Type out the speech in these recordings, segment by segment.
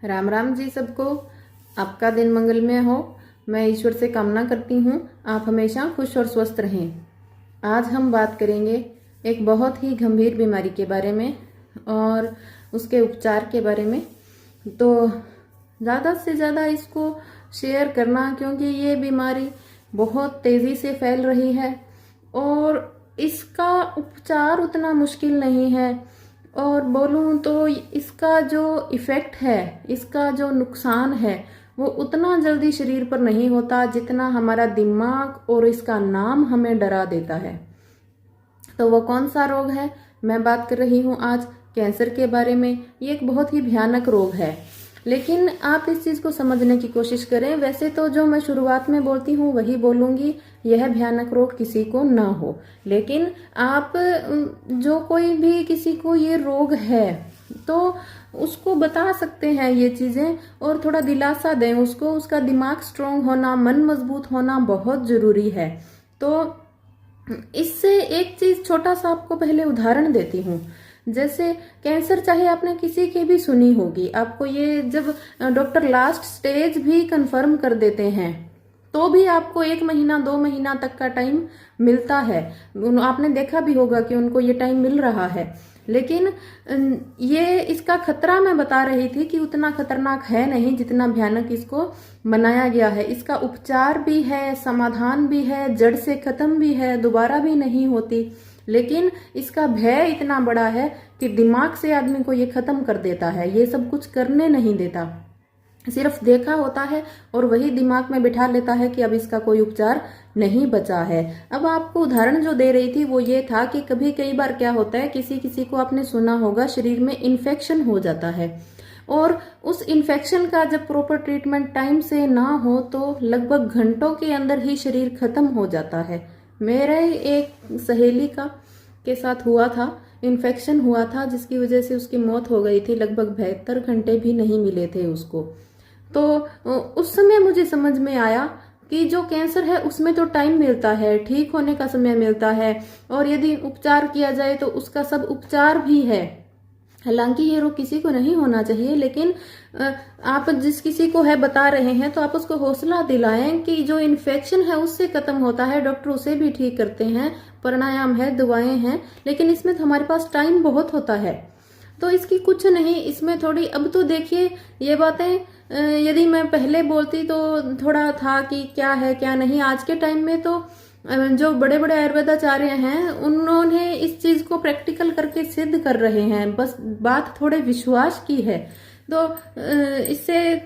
राम राम जी सबको। आपका दिन मंगलमय हो। मैं ईश्वर से कामना करती हूँ आप हमेशा खुश और स्वस्थ रहें। आज हम बात करेंगे एक बहुत ही गंभीर बीमारी के बारे में और उसके उपचार के बारे में। तो ज़्यादा से ज़्यादा इसको शेयर करना, क्योंकि ये बीमारी बहुत तेज़ी से फैल रही है और इसका उपचार उतना मुश्किल नहीं है। और बोलूँ तो इसका जो इफ़ेक्ट है, इसका जो नुकसान है, वो उतना जल्दी शरीर पर नहीं होता जितना हमारा दिमाग और इसका नाम हमें डरा देता है। तो वो कौन सा रोग है? मैं बात कर रही हूँ आज कैंसर के बारे में। ये एक बहुत ही भयानक रोग है, लेकिन आप इस चीज़ को समझने की कोशिश करें। वैसे तो जो मैं शुरुआत में बोलती हूँ वही बोलूँगी, यह भयानक रोग किसी को ना हो। लेकिन आप जो कोई भी किसी को ये रोग है तो उसको बता सकते हैं ये चीज़ें और थोड़ा दिलासा दें उसको। उसका दिमाग स्ट्रांग होना, मन मजबूत होना बहुत ज़रूरी है। तो इससे एक चीज़ छोटा सा आपको पहले उदाहरण देती हूँ। जैसे कैंसर, चाहे आपने किसी की भी सुनी होगी, आपको ये जब डॉक्टर लास्ट स्टेज भी कंफर्म कर देते हैं तो भी आपको 1 महीना 2 महीना तक का टाइम मिलता है। आपने देखा भी होगा कि उनको ये टाइम मिल रहा है। लेकिन ये इसका खतरा मैं बता रही थी कि उतना खतरनाक है नहीं जितना भयानक इसको बनाया गया है। इसका उपचार भी है, समाधान भी है, जड़ से खत्म भी है, दोबारा भी नहीं होती। लेकिन इसका भय इतना बड़ा है कि दिमाग से आदमी को ये खत्म कर देता है, ये सब कुछ करने नहीं देता। सिर्फ देखा होता है और वही दिमाग में बिठा लेता है कि अब इसका कोई उपचार नहीं बचा है। अब आपको उदाहरण जो दे रही थी वो ये था कि कई बार क्या होता है, किसी किसी को आपने सुना होगा शरीर में इन्फेक्शन हो जाता है और उस इन्फेक्शन का जब प्रॉपर ट्रीटमेंट टाइम से ना हो तो लगभग घंटों के अंदर ही शरीर खत्म हो जाता है। मेरे एक सहेली के साथ हुआ था, इन्फेक्शन हुआ था जिसकी वजह से उसकी मौत हो गई थी। लगभग 72 घंटे भी नहीं मिले थे उसको। तो उस समय मुझे समझ में आया कि जो कैंसर है उसमें तो टाइम मिलता है, ठीक होने का समय मिलता है और यदि उपचार किया जाए तो उसका सब उपचार भी है। हालांकि ये रोग किसी को नहीं होना चाहिए, लेकिन आप जिस किसी को है बता रहे हैं तो आप उसको हौसला दिलाएं कि जो इन्फेक्शन है उससे खत्म होता है, डॉक्टर उसे भी ठीक करते हैं, प्राणायाम है, दवाएं हैं। लेकिन इसमें तो हमारे पास टाइम बहुत होता है, तो इसकी कुछ नहीं, इसमें थोड़ी। अब तो देखिए ये बातें यदि मैं पहले बोलती तो थोड़ा था कि क्या है क्या नहीं। आज के टाइम में तो जो बड़े बड़े आयुर्वेदाचार्य हैं उन्होंने इस चीज को प्रैक्टिकल करके सिद्ध कर रहे हैं। बस बात थोड़े विश्वास की है। तो इससे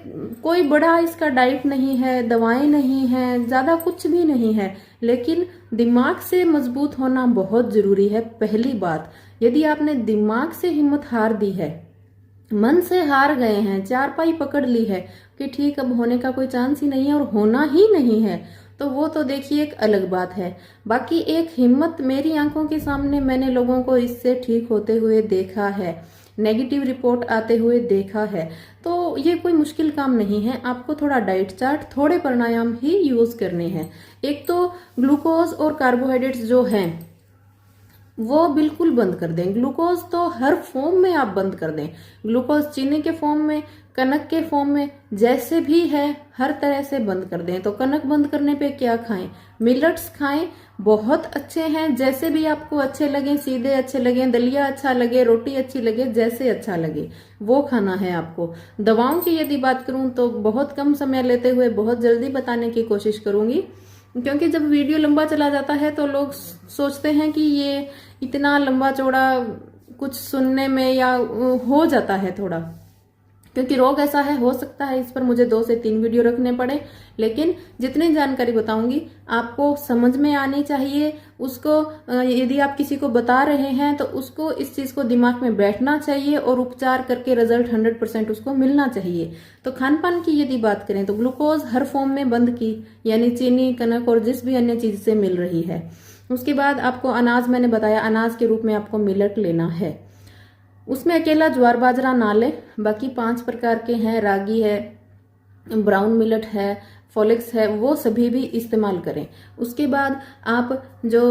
कोई बड़ा इसका डाइट नहीं है, दवाएं नहीं है, ज्यादा कुछ भी नहीं है, लेकिन दिमाग से मजबूत होना बहुत जरूरी है। पहली बात, यदि आपने दिमाग से हिम्मत हार दी है, मन से हार गए हैं, चारपाई पकड़ ली है कि ठीक अब होने का कोई चांस ही नहीं है और होना ही नहीं है, तो वो तो देखिए एक अलग बात है। बाकी एक हिम्मत, मेरी आंखों के सामने मैंने लोगों को इससे ठीक होते हुए देखा है, नेगेटिव रिपोर्ट आते हुए देखा है। तो ये कोई मुश्किल काम नहीं है। आपको थोड़ा डाइट चार्ट, थोड़े प्राणायाम ही यूज करने हैं। एक तो ग्लूकोज और कार्बोहाइड्रेट्स जो हैं वो बिल्कुल बंद कर दें। ग्लूकोज तो हर फॉर्म में आप बंद कर दें। ग्लूकोज चीनी के फॉर्म में, कनक के फॉर्म में, जैसे भी है हर तरह से बंद कर दें। तो कनक बंद करने पे क्या खाएं? मिलेट्स खाएं, बहुत अच्छे हैं। जैसे भी आपको अच्छे लगे, सीधे अच्छे लगे, दलिया अच्छा लगे, रोटी अच्छी लगे, जैसे अच्छा लगे वो खाना है आपको। दवाओं की यदि बात करूं तो बहुत कम समय लेते हुए बहुत जल्दी बताने की कोशिश करूंगी, क्योंकि जब वीडियो लंबा चला जाता है तो लोग सोचते हैं कि ये इतना लंबा चौड़ा कुछ सुनने में या हो जाता है थोड़ा, क्योंकि रोग ऐसा है, हो सकता है इस पर मुझे 2 से 3 वीडियो रखने पड़े। लेकिन जितनी जानकारी बताऊंगी आपको समझ में आनी चाहिए। उसको यदि आप किसी को बता रहे हैं तो उसको इस चीज को दिमाग में बैठना चाहिए और उपचार करके रिजल्ट 100% उसको मिलना चाहिए। तो खान पान की यदि बात करें तो ग्लूकोज हर फॉर्म में बंद की, यानी चीनी, कनक और जिस भी अन्य चीज से मिल रही है। उसके बाद आपको अनाज, मैंने बताया अनाज के रूप में आपको मिलेट लेना है। उसमें अकेला ज्वार बाजरा ना ले, बाकी 5 प्रकार के हैं, रागी है, ब्राउन मिलेट है, फॉलिक्स है, वो सभी भी इस्तेमाल करें। उसके बाद आप जो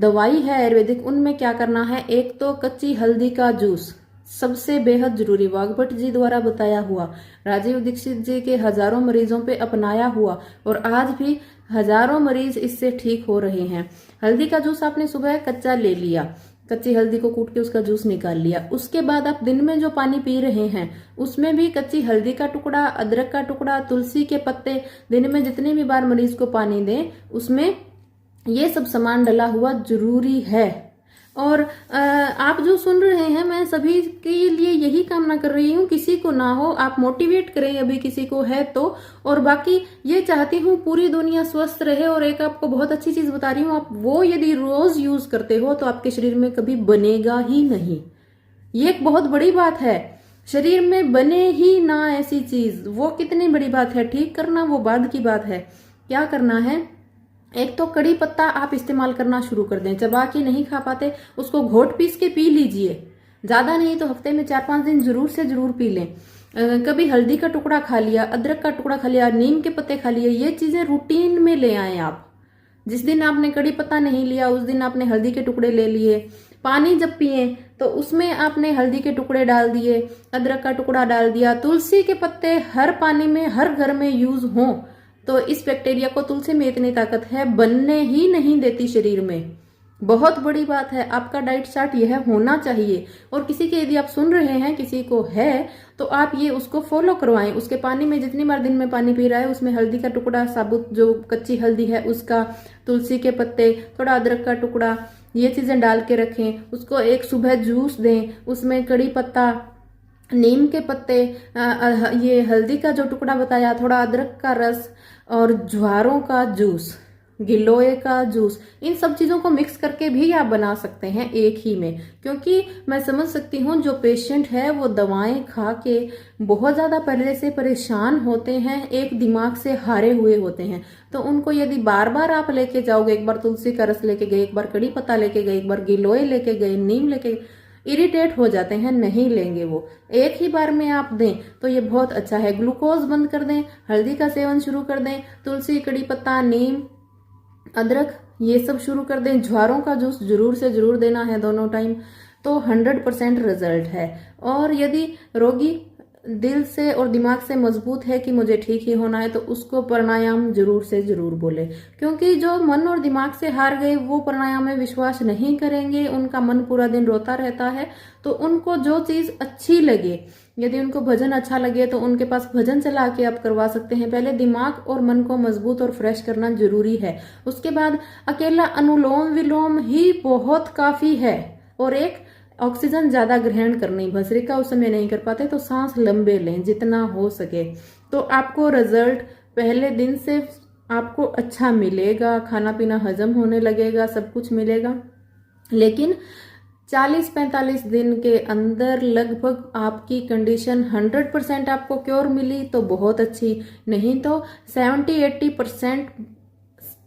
दवाई है आयुर्वेदिक, उनमें क्या करना है, एक तो कच्ची हल्दी का जूस, सबसे बेहद जरूरी, वाघभट्ट जी द्वारा बताया हुआ, राजीव दीक्षित जी के हजारों मरीजों पे अपनाया हुआ, और आज भी हजारों मरीज इससे ठीक हो रहे हैं। हल्दी का जूस आपने सुबह कच्चा ले लिया, कच्ची हल्दी को कूट के उसका जूस निकाल लिया, उसके बाद आप दिन में जो पानी पी रहे हैं उसमें भी कच्ची हल्दी का टुकड़ा, अदरक का टुकड़ा, तुलसी के पत्ते, दिन में जितनी भी बार मरीज को पानी दें उसमें ये सब सामान डला हुआ जरूरी है। और आप जो सुन रहे हैं, मैं सभी के लिए यही कामना कर रही हूँ, किसी को ना हो, आप मोटिवेट करें अभी किसी को है तो। और बाकी ये चाहती हूँ पूरी दुनिया स्वस्थ रहे। और एक आपको बहुत अच्छी चीज बता रही हूँ, आप वो यदि रोज यूज करते हो तो आपके शरीर में कभी बनेगा ही नहीं। ये एक बहुत बड़ी बात है, शरीर में बने ही ना ऐसी चीज, वो कितनी बड़ी बात है। ठीक करना वो बाद की बात है। क्या करना है, एक तो कड़ी पत्ता आप इस्तेमाल करना शुरू कर दें। चबा के नहीं खा पाते उसको घोट पीस के पी लीजिए, ज्यादा नहीं तो हफ्ते में 4-5 दिन जरूर से जरूर पी लें। कभी हल्दी का टुकड़ा खा लिया, अदरक का टुकड़ा खा लिया, नीम के पत्ते खा लिए, ये चीजें रूटीन में ले आए आप। जिस दिन आपने कड़ी पत्ता नहीं लिया उस दिन आपने हल्दी के टुकड़े ले लिए। पानी जब पिए तो उसमें आपने हल्दी के टुकड़े डाल दिए, अदरक का टुकड़ा डाल दिया, तुलसी के पत्ते हर पानी में हर घर में यूज हों। तो इस बैक्टीरिया को, तुलसी में इतनी ताकत है, बनने ही नहीं देती शरीर में। बहुत बड़ी बात है, आपका डाइट चार्ट यह होना चाहिए। और किसी के यदि आप सुन रहे हैं किसी को है तो आप ये उसको फॉलो करवाएं। उसके पानी में जितनी बार दिन में पानी पी रहा है उसमें हल्दी का टुकड़ा, साबुत जो कच्ची हल्दी है उसका, तुलसी के पत्ते, थोड़ा अदरक का टुकड़ा, ये चीजें डाल के रखें। उसको एक सुबह जूस दें, उसमें कड़ी पत्ता, नीम के पत्ते, ये हल्दी का जो टुकड़ा बताया, थोड़ा अदरक का रस और ज्वारों का जूस, गिलोय का जूस, इन सब चीजों को मिक्स करके भी आप बना सकते हैं एक ही में। क्योंकि मैं समझ सकती हूँ जो पेशेंट है वो दवाएं खा के बहुत ज्यादा पहले से परेशान होते हैं, एक दिमाग से हारे हुए होते हैं। तो उनको यदि बार बार आप लेके जाओगे, एक बार तुलसी का रस लेके गए, एक बार कड़ी पत्ता लेके गए, एक बार गिलोय लेके गए, नीम लेके, इरिटेट हो जाते हैं, नहीं लेंगे वो। एक ही बार में आप दें तो ये बहुत अच्छा है। ग्लूकोज बंद कर दें, हल्दी का सेवन शुरू कर दें, तुलसी, कड़ी पत्ता, नीम, अदरक ये सब शुरू कर दें। ज्वारों का जूस जरूर से जरूर देना है दोनों टाइम, तो 100% रिजल्ट है। और यदि रोगी दिल से और दिमाग से मजबूत है कि मुझे ठीक ही होना है तो उसको प्राणायाम जरूर से जरूर बोले। क्योंकि जो मन और दिमाग से हार गए वो प्राणायाम में विश्वास नहीं करेंगे, उनका मन पूरा दिन रोता रहता है। तो उनको जो चीज अच्छी लगे, यदि उनको भजन अच्छा लगे तो उनके पास भजन चला के आप करवा सकते हैं। पहले दिमाग और मन को मजबूत और फ्रेश करना जरूरी है। उसके बाद अकेला अनुलोम विलोम ही बहुत काफी है। और एक ऑक्सीजन ज्यादा ग्रहण करनी, भस्त्रिका उस समय नहीं कर पाते तो सांस लंबे लें जितना हो सके, तो आपको रिजल्ट पहले दिन से आपको अच्छा मिलेगा। खाना पीना हजम होने लगेगा, सब कुछ मिलेगा। लेकिन 40-45 दिन के अंदर लगभग आपकी कंडीशन 100% आपको क्योर मिली तो बहुत अच्छी, नहीं तो 70-80%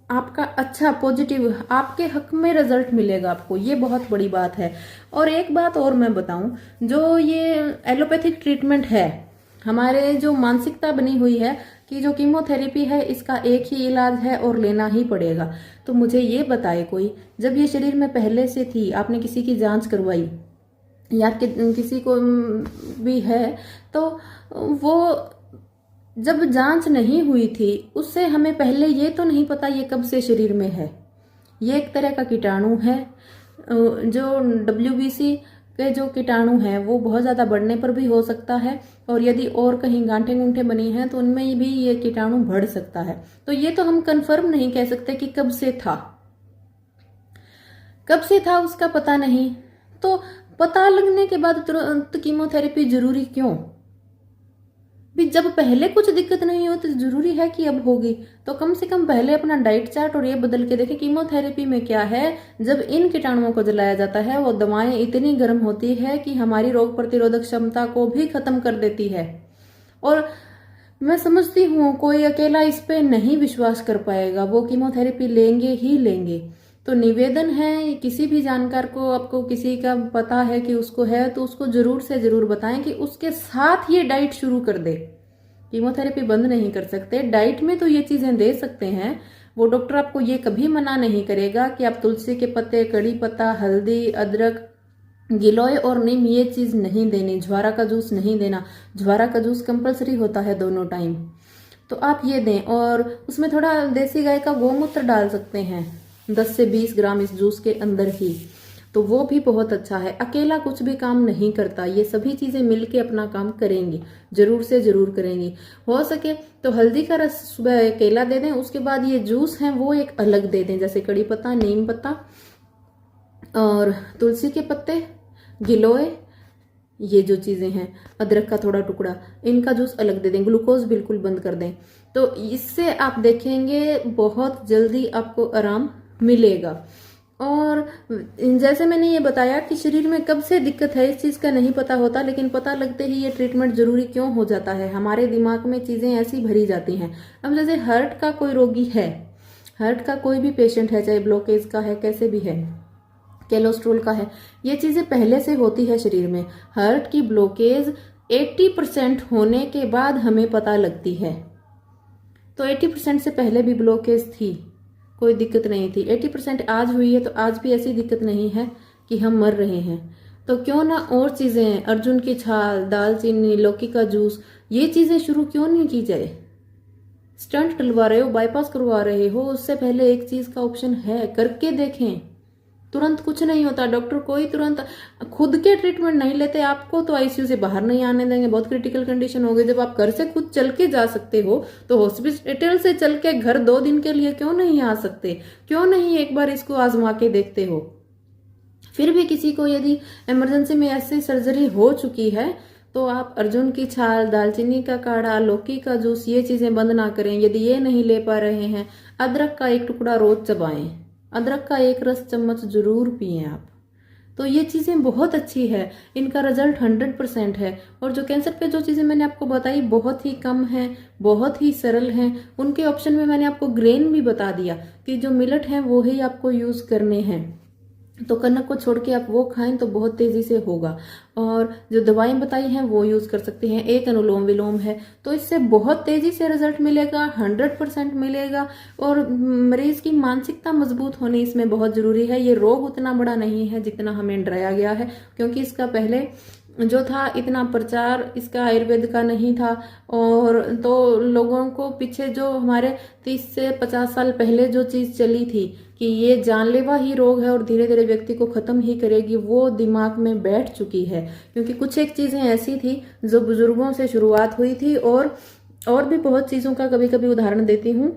आपका अच्छा पॉजिटिव आपके हक में रिजल्ट मिलेगा आपको। ये बहुत बड़ी बात है। और एक बात और मैं बताऊं, जो ये एलोपैथिक ट्रीटमेंट है, हमारे जो मानसिकता बनी हुई है कि जो कीमोथेरेपी है इसका एक ही इलाज है और लेना ही पड़ेगा। तो मुझे ये बताए कोई, जब ये शरीर में पहले से थी, आपने किसी की जांच करवाई या किसी को भी है, तो वो जब जांच नहीं हुई थी उससे हमें पहले ये तो नहीं पता ये कब से शरीर में है। ये एक तरह का कीटाणु है। जो WBC के जो कीटाणु हैं वो बहुत ज़्यादा बढ़ने पर भी हो सकता है, और यदि और कहीं गांठें गुंठें बनी हैं तो उनमें भी ये कीटाणु बढ़ सकता है। तो ये तो हम कंफर्म नहीं कह सकते कि कब से था, कब से था उसका पता नहीं। तो पता लगने के बाद तुरंत कीमोथेरेपी जरूरी क्यों? भी जब पहले कुछ दिक्कत नहीं हो तो जरूरी है कि अब होगी। तो कम से कम पहले अपना डाइट चार्ट और ये बदल के देखें कीमोथेरेपी में क्या है। जब इन कीटाणुओं को जलाया जाता है वो दवाएं इतनी गर्म होती है कि हमारी रोग प्रतिरोधक क्षमता को भी खत्म कर देती है। और मैं समझती हूँ कोई अकेला इस पे नहीं विश्वास कर पाएगा, वो कीमोथेरेपी लेंगे ही लेंगे। तो निवेदन है, किसी भी जानकार को, आपको किसी का पता है कि उसको है तो उसको जरूर से जरूर बताएं कि उसके साथ ये डाइट शुरू कर दे। कीमोथेरेपी बंद नहीं कर सकते, डाइट में तो ये चीजें दे सकते हैं। वो डॉक्टर आपको ये कभी मना नहीं करेगा कि आप तुलसी के पत्ते, कड़ी पत्ता, हल्दी, अदरक, गिलोय और नीम ये चीज नहीं देनी, ज्वारा का जूस नहीं देना। ज्वारा का जूस कंपलसरी होता है दोनों टाइम, तो आप ये दें। और उसमें थोड़ा देसी गाय का गोमूत्र डाल सकते हैं, 10 से 20 ग्राम इस जूस के अंदर ही, तो वो भी बहुत अच्छा है। अकेला कुछ भी काम नहीं करता, ये सभी चीजें मिलके अपना काम करेंगी, जरूर से जरूर करेंगी। हो सके तो हल्दी का रस सुबह अकेला दे दें, उसके बाद ये जूस है वो एक अलग दे दें, जैसे कड़ी पत्ता, नीम पत्ता और तुलसी के पत्ते, गिलोय, ये जो चीजें हैं, अदरक का थोड़ा टुकड़ा, इनका जूस अलग दे दें। ग्लूकोज बिल्कुल बंद कर दें, तो इससे आप देखेंगे बहुत जल्दी आपको आराम मिलेगा। और जैसे मैंने ये बताया कि शरीर में कब से दिक्कत है इस चीज का नहीं पता होता, लेकिन पता लगते ही ये ट्रीटमेंट जरूरी क्यों हो जाता है। हमारे दिमाग में चीजें ऐसी भरी जाती हैं। अब जैसे हार्ट का कोई रोगी है, हार्ट का कोई भी पेशेंट है, चाहे ब्लॉकेज का है, कैसे भी है, कोलेस्ट्रॉल का है, ये चीजें पहले से होती है शरीर में। हार्ट की ब्लॉकेज 80% होने के बाद हमें पता लगती है, तो 80% से पहले भी ब्लॉकेज थी, कोई दिक्कत नहीं थी। 80% आज हुई है तो आज भी ऐसी दिक्कत नहीं है कि हम मर रहे हैं। तो क्यों ना और चीजें, अर्जुन की छाल, दालचीनी, लौकी का जूस, ये चीजें शुरू क्यों नहीं की जाए। स्टंट डलवा रहे हो, बाईपास करवा रहे हो, उससे पहले एक चीज का ऑप्शन है, करके देखें। तुरंत कुछ नहीं होता, डॉक्टर कोई तुरंत खुद के ट्रीटमेंट नहीं लेते। आपको तो आईसीयू से बाहर नहीं आने देंगे, बहुत क्रिटिकल कंडीशन हो गई। जब आप घर से खुद चल के जा सकते हो तो हॉस्पिटल से चल के घर 2 दिन के लिए क्यों नहीं आ सकते, क्यों नहीं एक बार इसको आजमा के देखते हो। फिर भी किसी को यदि इमरजेंसी में ऐसी सर्जरी हो चुकी है तो आप अर्जुन की छाल, दालचीनी का काढ़ा, लौकी का जूस, ये चीजें बंद ना करें। यदि ये नहीं ले पा रहे हैं, अदरक का एक टुकड़ा रोज चबाएं, अदरक का 1 रस चम्मच जरूर पिएं आप। तो ये चीजें बहुत अच्छी है, इनका रिजल्ट 100% है। और जो कैंसर पे जो चीजें मैंने आपको बताई बहुत ही कम है, बहुत ही सरल हैं। उनके ऑप्शन में मैंने आपको ग्रेन भी बता दिया कि जो मिलेट है वो ही आपको यूज करने हैं, तो कनक को छोड़ के आप वो खाएं तो बहुत तेजी से होगा। और जो दवाएं बताई हैं वो यूज कर सकते हैं। एक अनुलोम विलोम है, तो इससे बहुत तेजी से रिजल्ट मिलेगा, 100% मिलेगा। और मरीज की मानसिकता मजबूत होनी इसमें बहुत जरूरी है। ये रोग उतना बड़ा नहीं है जितना हमें डराया गया है, क्योंकि इसका पहले जो था इतना प्रचार इसका आयुर्वेद का नहीं था। और तो लोगों को पीछे जो हमारे 30 से 50 साल पहले जो चीज चली थी कि ये जानलेवा ही रोग है और धीरे धीरे व्यक्ति को खत्म ही करेगी, वो दिमाग में बैठ चुकी है। क्योंकि कुछ एक चीजें ऐसी थी जो बुजुर्गों से शुरुआत हुई थी, और भी बहुत चीजों का कभी कभी उदाहरण देती हूँ,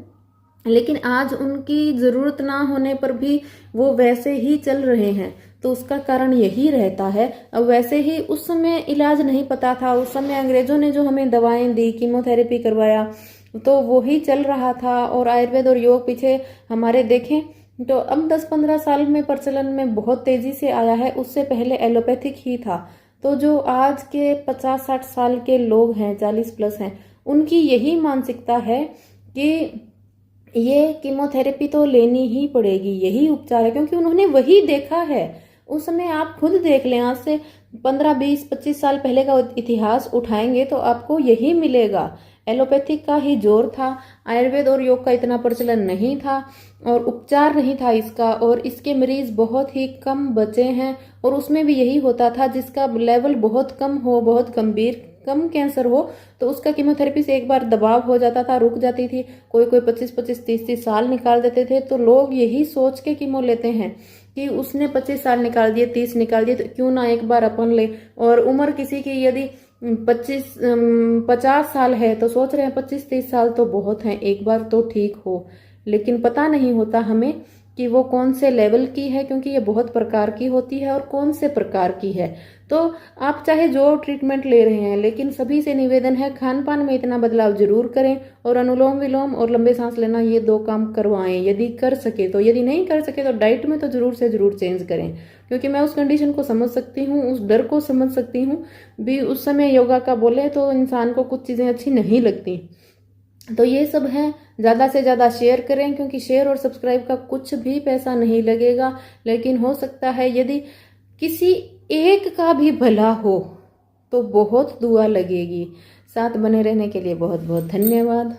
लेकिन आज उनकी जरूरत ना होने पर भी वो वैसे ही चल रहे हैं। तो उसका कारण यही रहता है। अब वैसे ही उस समय इलाज नहीं पता था, उस समय अंग्रेजों ने जो हमें दवाएं दी, कीमोथेरेपी करवाया, तो वो ही चल रहा था। और आयुर्वेद और योग पीछे हमारे देखें तो अब 10-15 साल में प्रचलन में बहुत तेजी से आया है, उससे पहले एलोपैथिक ही था। तो जो आज के 50-60 साल के लोग हैं, 40+ हैं, उनकी यही मानसिकता है कि ये कीमोथेरेपी तो लेनी ही पड़ेगी, यही उपचार है, क्योंकि उन्होंने वही देखा है। उस समय आप खुद देख लें, आज से 15, 20, 25 साल पहले का इतिहास उठाएंगे तो आपको यही मिलेगा। एलोपैथिक का ही जोर था, आयुर्वेद और योग का इतना प्रचलन नहीं था और उपचार नहीं था इसका, और इसके मरीज बहुत ही कम बचे हैं। और उसमें भी यही होता था जिसका लेवल बहुत कम हो, बहुत गंभीर कम कैंसर हो, तो उसका कीमोथेरेपी से एक बार दबाव हो जाता था, रुक जाती थी। कोई 25-25, 30-30 साल निकाल देते थे। तो लोग यही सोच के कीमो लेते हैं कि उसने 25 साल निकाल दिए, 30 निकाल दिए, तो क्यों ना एक बार अपन ले। और उम्र किसी की यदि 50 साल है तो सोच रहे हैं 25-30 साल तो बहुत हैं, एक बार तो ठीक हो। लेकिन पता नहीं होता हमें कि वो कौन से लेवल की है, क्योंकि ये बहुत प्रकार की होती है और कौन से प्रकार की है। तो आप चाहे जो ट्रीटमेंट ले रहे हैं, लेकिन सभी से निवेदन है खान पान में इतना बदलाव जरूर करें, और अनुलोम विलोम और लंबे सांस लेना, ये 2 काम करवाएं यदि कर सके तो। यदि नहीं कर सके तो डाइट में तो जरूर से जरूर चेंज करें, क्योंकि मैं उस कंडीशन को समझ सकती हूँ, उस डर को समझ सकती हूँ भी। उस समय योगा का बोले तो इंसान को कुछ चीजें अच्छी नहीं लगती। तो ये सब है, ज्यादा से ज्यादा शेयर करें, क्योंकि शेयर और सब्सक्राइब का कुछ भी पैसा नहीं लगेगा। लेकिन हो सकता है यदि किसी एक का भी भला हो तो बहुत दुआ लगेगी। साथ बने रहने के लिए बहुत बहुत धन्यवाद।